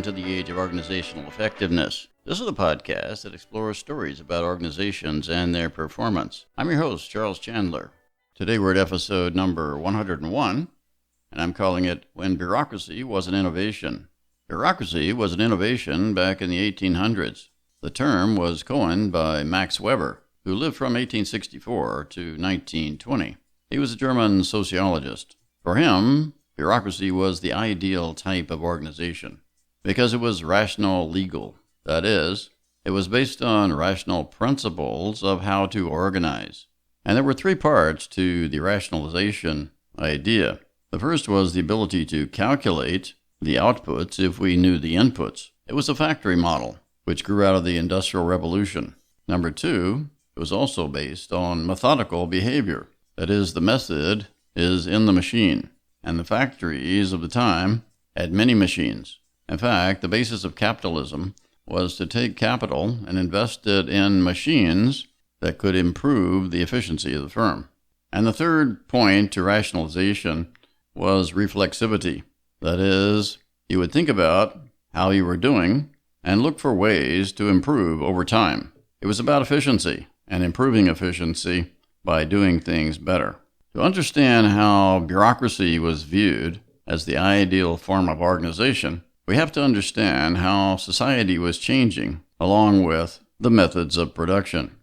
into the age of organizational effectiveness. This is a podcast that explores stories about organizations and their performance. I'm your host, Charles Chandler. Today we're at episode number 101, and I'm calling it When Bureaucracy Was an Innovation. Bureaucracy was an innovation back in the 1800s. The term was coined by Max Weber, who lived from 1864 to 1920. He was a German sociologist. For him, bureaucracy was the ideal type of organization because it was rational-legal. That is, it was based on rational principles of how to organize. And there were three parts to the rationalization idea. The first was the ability to calculate the outputs if we knew the inputs. It was a factory model, which grew out of the Industrial Revolution. Number two, it was also based on methodical behavior. That is, the method is in the machine, and the factories of the time had many machines. In fact, the basis of capitalism was to take capital and invest it in machines that could improve the efficiency of the firm. And the third point to rationalization was reflexivity. That is, you would think about how you were doing and look for ways to improve over time. It was about efficiency and improving efficiency by doing things better. To understand how bureaucracy was viewed as the ideal form of organization, we have to understand how society was changing along with the methods of production.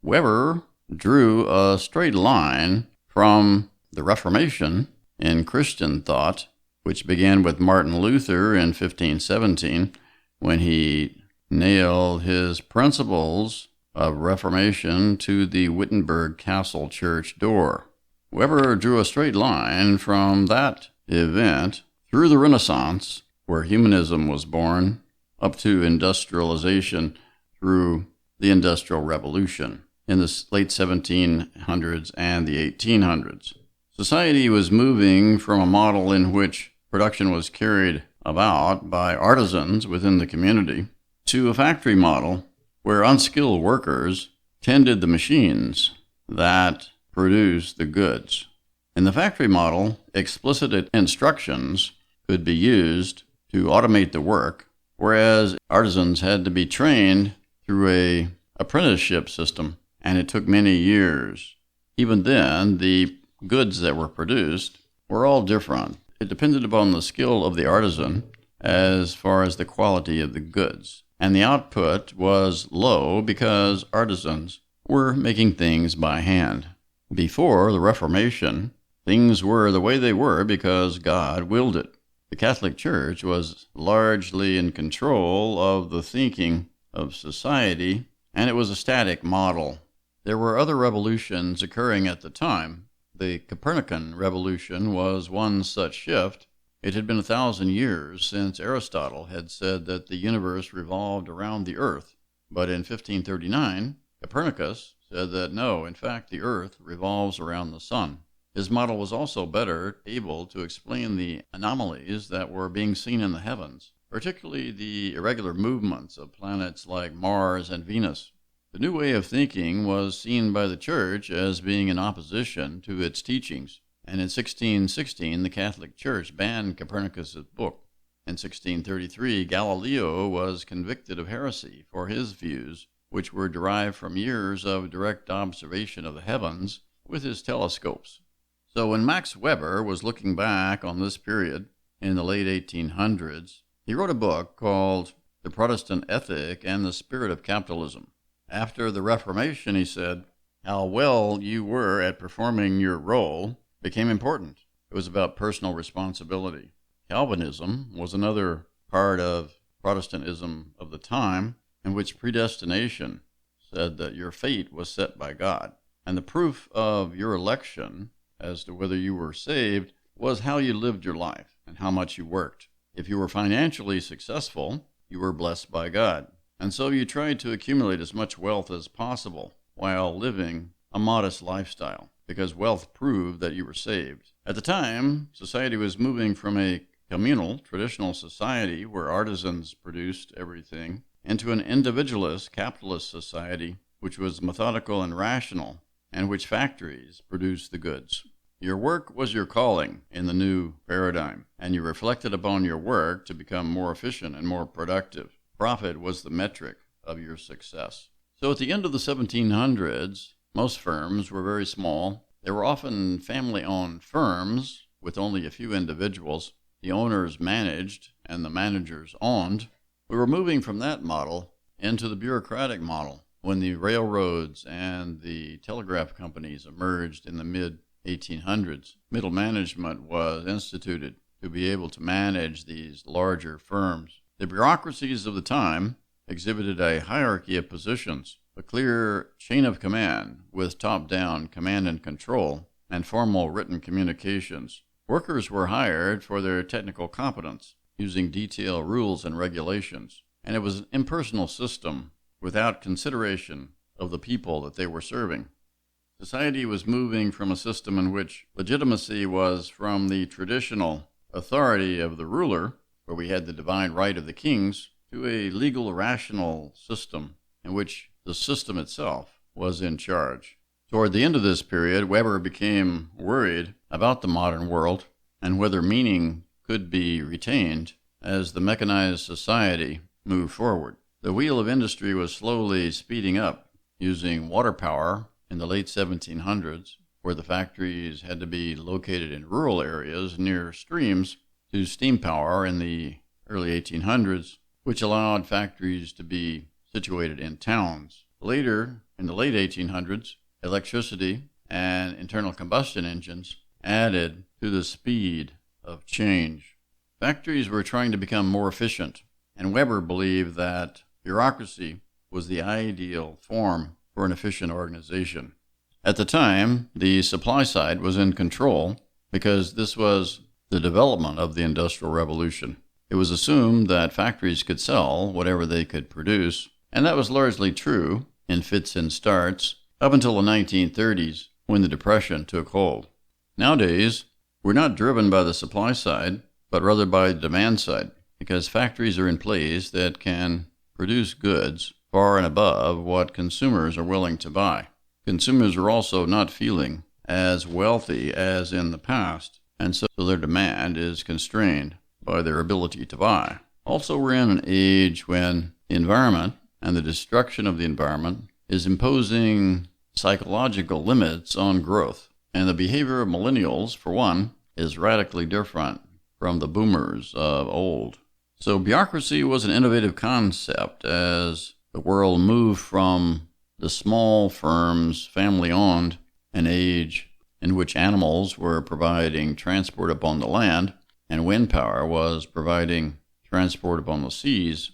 Weber drew a straight line from the Reformation in Christian thought, which began with Martin Luther in 1517, when he nailed his principles of Reformation to the Wittenberg Castle Church door. Weber drew a straight line from that event through the Renaissance, where humanism was born, up to industrialization through the Industrial Revolution in the late 1700s and the 1800s. Society was moving from a model in which production was carried about by artisans within the community to a factory model where unskilled workers tended the machines that produced the goods. In the factory model, explicit instructions could be used to automate the work, whereas artisans had to be trained through an apprenticeship system, and it took many years. Even then, the goods that were produced were all different. It depended upon the skill of the artisan as far as the quality of the goods. And the output was low because artisans were making things by hand. Before the Reformation, things were the way they were because God willed it. The Catholic Church was largely in control of the thinking of society, and it was a static model. There were other revolutions occurring at the time. The Copernican Revolution was one such shift. It had been 1,000 years since Aristotle had said that the universe revolved around the earth. But in 1539, Copernicus said that no, in fact, the earth revolves around the sun. His model was also better able to explain the anomalies that were being seen in the heavens, particularly the irregular movements of planets like Mars and Venus. The new way of thinking was seen by the Church as being in opposition to its teachings. And in 1616, the Catholic Church banned Copernicus' book. In 1633, Galileo was convicted of heresy for his views, which were derived from years of direct observation of the heavens with his telescopes. So when Max Weber was looking back on this period in the late 1800s, he wrote a book called The Protestant Ethic and the Spirit of Capitalism. After the Reformation, he said, how well you were at performing your role became important. It was about personal responsibility. Calvinism was another part of Protestantism of the time, in which predestination said that your fate was set by God. And the proof of your election as to whether you were saved was how you lived your life and how much you worked. If you were financially successful, you were blessed by God. And so you tried to accumulate as much wealth as possible while living a modest lifestyle, because wealth proved that you were saved. At the time, society was moving from a communal, traditional society where artisans produced everything into an individualist, capitalist society which was methodical and rational, and which factories produced the goods. Your work was your calling in the new paradigm, and you reflected upon your work to become more efficient and more productive. Profit was the metric of your success. So at the end of the 1700s, most firms were very small. They were often family-owned firms with only a few individuals. The owners managed and the managers owned. We were moving from that model into the bureaucratic model when the railroads and the telegraph companies emerged in the mid-1800s. Middle management was instituted to be able to manage these larger firms. The bureaucracies of the time exhibited a hierarchy of positions, a clear chain of command with top-down command and control, and formal written communications. Workers were hired for their technical competence, using detailed rules and regulations, and it was an impersonal system without consideration of the people that they were serving. Society was moving from a system in which legitimacy was from the traditional authority of the ruler, where we had the divine right of the kings, to a legal, rational system in which the system itself was in charge. Toward the end of this period, Weber became worried about the modern world and whether meaning could be retained as the mechanized society moved forward. The wheel of industry was slowly speeding up, using water power in the late 1700s, where the factories had to be located in rural areas near streams, to steam power in the early 1800s, which allowed factories to be situated in towns. Later, in the late 1800s, electricity and internal combustion engines added to the speed of change. Factories were trying to become more efficient, and Weber believed that bureaucracy was the ideal form for an efficient organization. At the time, the supply side was in control because this was the development of the Industrial Revolution. It was assumed that factories could sell whatever they could produce, and that was largely true in fits and starts up until the 1930s when the Depression took hold. Nowadays, we're not driven by the supply side, but rather by the demand side, because factories are in place that can produce goods far and above what consumers are willing to buy. Consumers are also not feeling as wealthy as in the past, and so their demand is constrained by their ability to buy. Also, we're in an age when the environment and the destruction of the environment is imposing psychological limits on growth, and the behavior of millennials, for one, is radically different from the boomers of old. So bureaucracy was an innovative concept as the world moved from the small firms, family-owned, an age in which animals were providing transport upon the land and wind power was providing transport upon the seas.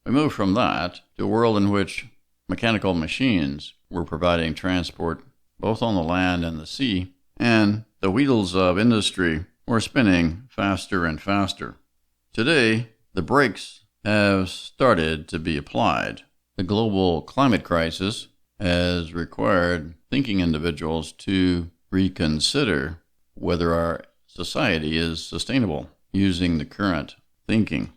We moved from that to a world in which mechanical machines were providing transport both on the land and the sea, and the wheels of industry were spinning faster and faster. Today, the brakes have started to be applied. The global climate crisis has required thinking individuals to reconsider whether our society is sustainable using the current thinking.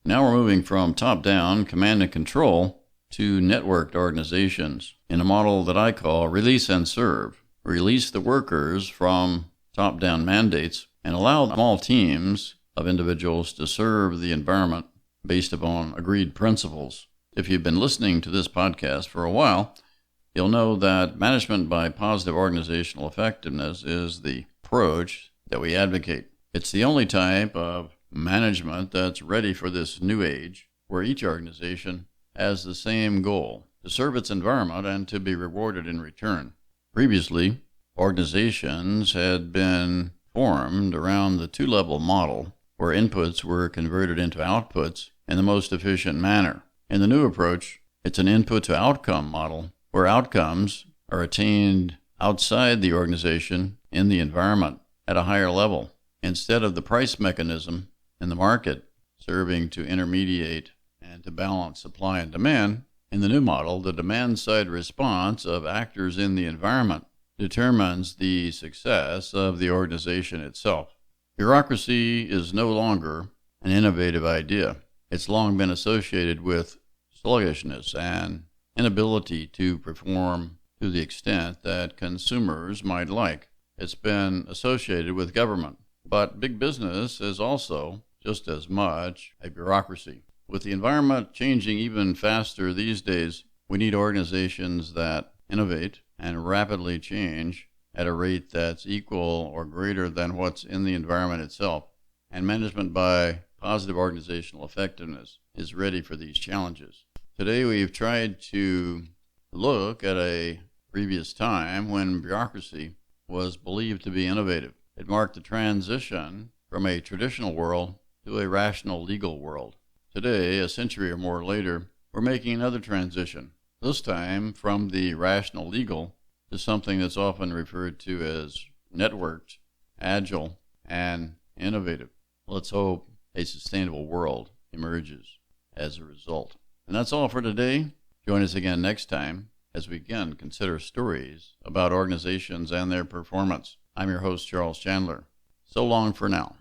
Now we're moving from top-down command and control to networked organizations in a model that I call release and serve. Release the workers from top-down mandates and allow small teams of individuals to serve the environment based upon agreed principles. If you've been listening to this podcast for a while, you'll know that management by positive organizational effectiveness is the approach that we advocate. It's the only type of management that's ready for this new age, where each organization has the same goal, to serve its environment and to be rewarded in return. Previously, organizations had been formed around the two-level model, where inputs were converted into outputs in the most efficient manner. In the new approach, it's an input-to-outcome model, where outcomes are attained outside the organization in the environment at a higher level, instead of the price mechanism in the market serving to intermediate and to balance supply and demand. In the new model, the demand-side response of actors in the environment determines the success of the organization itself. Bureaucracy is no longer an innovative idea. It's long been associated with sluggishness and inability to perform to the extent that consumers might like. it's been associated with government. But big business is also just as much a bureaucracy. With the environment changing even faster these days, we need organizations that innovate and rapidly change at a rate that's equal or greater than what's in the environment itself. And management by positive organizational effectiveness is ready for these challenges. Today we've tried to look at a previous time when bureaucracy was believed to be innovative. It marked the transition from a traditional world to a rational legal world. Today, a century or more later, we're making another transition, this time from the rational legal to something that's often referred to as networked, agile, and innovative. Let's hope a sustainable world emerges as a result. And that's all for today. Join us again next time as we again consider stories about organizations and their performance. I'm your host, Charles Chandler. So long for now.